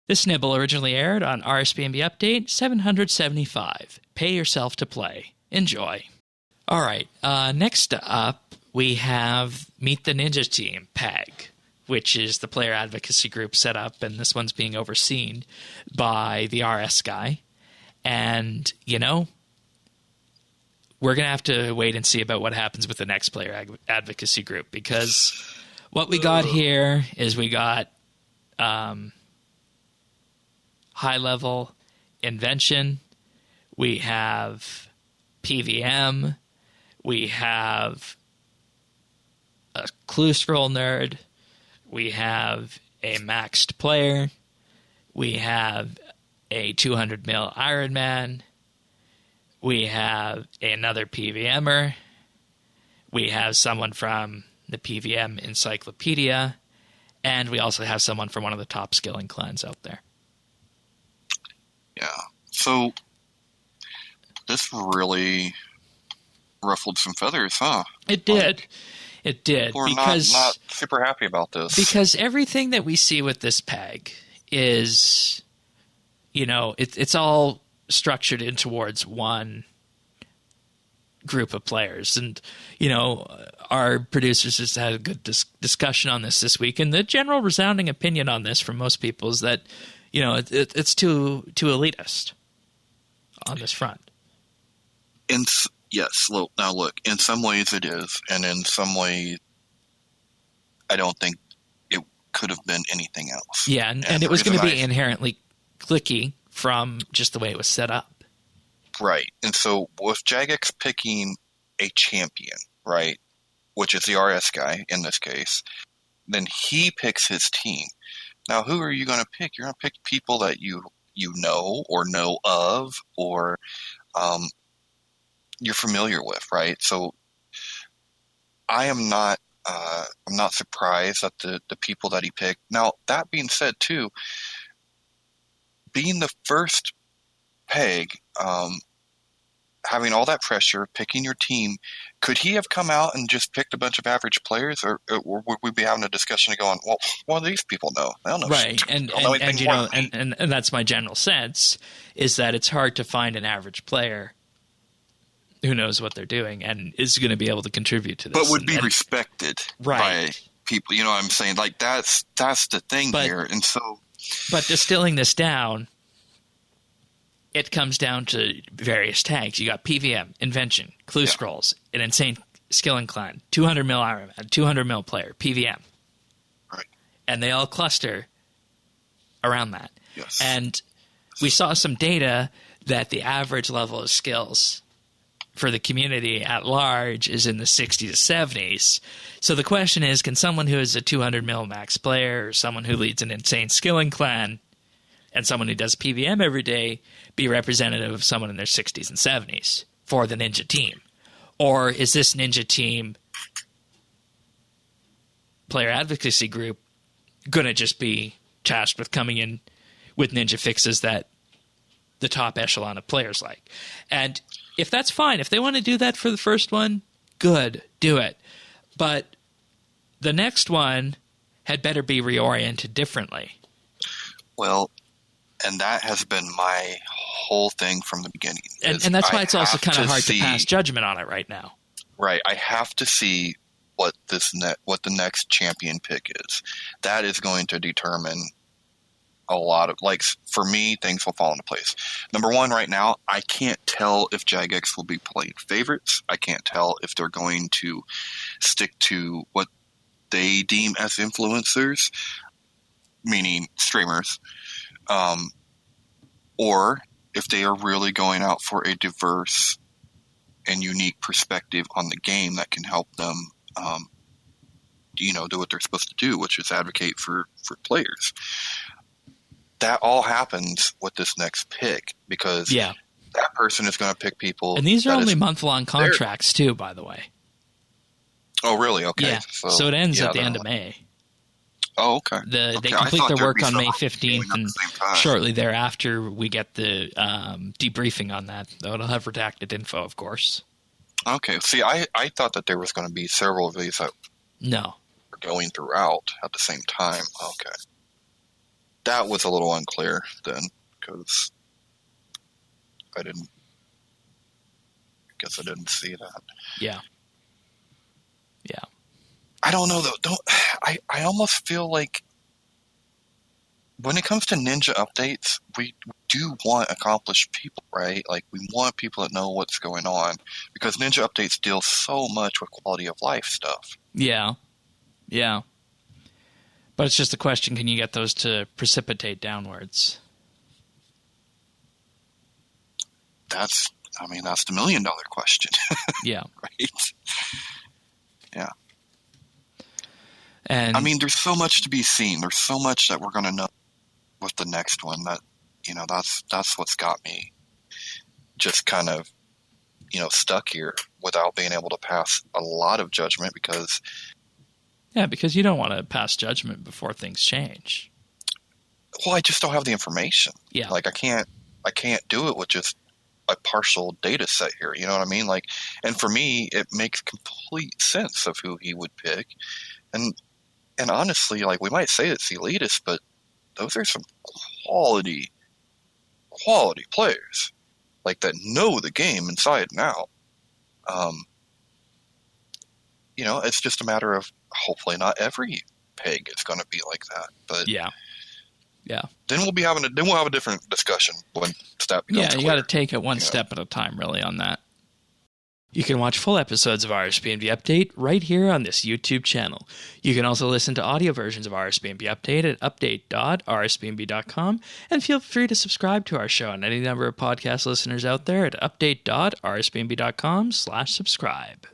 This nibble originally aired on RSBANDB Update 775. Pay yourself to play. Enjoy. All right, next up, we have Meet the Ninja Team PAG, which is the player advocacy group set up, and this one's being overseen by the RS guy. And, you know, we're going to have to wait and see about what happens with the next player advocacy group, because what we got here is we got high-level invention, we have PVM, we have a clue scroll nerd, we have a maxed player, we have a 200 mil Iron Man, we have another PVMer, we have someone from the PVM Encyclopedia, and we also have someone from one of the top skilling clans out there. Yeah, so this really ruffled some feathers, huh? It did. It did. We're because not super happy about this. Because everything that we see with this PAG is, you know, it's all structured in towards one group of players. And, you know, our producers just had a good discussion on this week, and the general resounding opinion on this from most people is that, you know, it's too elitist on this front. Yes. Now look, in some ways it is, and in some ways I don't think it could have been anything else. Yeah, and it was going to be inherently clicky from just the way it was set up. Right. And so with Jagex picking a champion, right, which is the RS guy in this case, then he picks his team. Now, who are you going to pick? You're going to pick people that you know or know of, or you're familiar with, right? So I'm not surprised at the people that he picked. Now, that being said, too, being the first PEG, having all that pressure, picking your team, could he have come out and just picked a bunch of average players, or would we be having a discussion going, well, what do these people know? They don't know. Right, and you know, and that's my general sense, is that it's hard to find an average player who knows what they're doing and is going to be able to contribute to this. But would be respected by people. You know what I'm saying? Like, that's the thing here. And so, but distilling this down, it comes down to various tags. You got PVM, Invention, Clue Scrolls, an insane skilling clan, 200 mil Iron Man, 200 mil player, PVM. Right. And they all cluster around that. Yes. And we saw some data that the average level of skills for the community at large is in the 60s to 70s. So the question is, can someone who is a 200 mil max player, or someone who leads an insane skilling clan, and someone who does PVM every day be representative of someone in their 60s and 70s for the Ninja Team? Or is this Ninja Team player advocacy group going to just be tasked with coming in with ninja fixes that the top echelon of players like? And if that's fine, if they want to do that for the first one, good, do it. But the next one had better be reoriented differently. Well, and that has been my whole thing from the beginning. And that's why it's also kind of hard to pass judgment on it right now. Right. I have to see what what the next champion pick is. That is going to determine a lot of, like, for me, things will fall into place. Number one, right now, I can't tell if Jagex will be playing favorites. I can't tell if they're going to stick to what they deem as influencers, meaning streamers, or if they are really going out for a diverse and unique perspective on the game that can help them, do what they're supposed to do, which is advocate for players. That all happens with this next pick, because that person is going to pick people. And these are only month-long contracts too, by the way. Oh, really? Okay. Yeah. So it ends at the end of May. Oh, okay. They complete their work on May 15th, and shortly thereafter we get the debriefing on that. Though it'll have redacted info, of course. Okay. See, I thought that there was going to be several of these that were going throughout at the same time. Okay. that was a little unclear then, because I guess I didn't see that. Yeah. I don't know though. I almost feel like when it comes to Ninja updates, we do want accomplished people, right? Like, we want people that know what's going on, because Ninja updates deal so much with quality of life stuff. Yeah. But it's just a question, can you get those to precipitate downwards? That's the $1 million question. Yeah. Right? Yeah. And I mean, there's so much to be seen. There's so much that we're going to know with the next one that, that's what's got me just kind of, stuck here without being able to pass a lot of judgment, because you don't want to pass judgment before things change. Well, I just don't have the information. Yeah. Like, I can't do it with just a partial data set here. You know what I mean? Like, and for me, it makes complete sense of who he would pick. And honestly, like, we might say it's elitist, but those are some quality players, like, that know the game inside and out. It's just a matter of, hopefully not every peg is going to be like that. But yeah. Then we'll have a different discussion when step becomes you got to take it one step at a time, really, on that. You can watch full episodes of RSBANDB Update right here on this YouTube channel. You can also listen to audio versions of RSBANDB Update at update.rsbnb.com, and feel free to subscribe to our show and any number of podcast listeners out there at update.rsbnb.com/subscribe.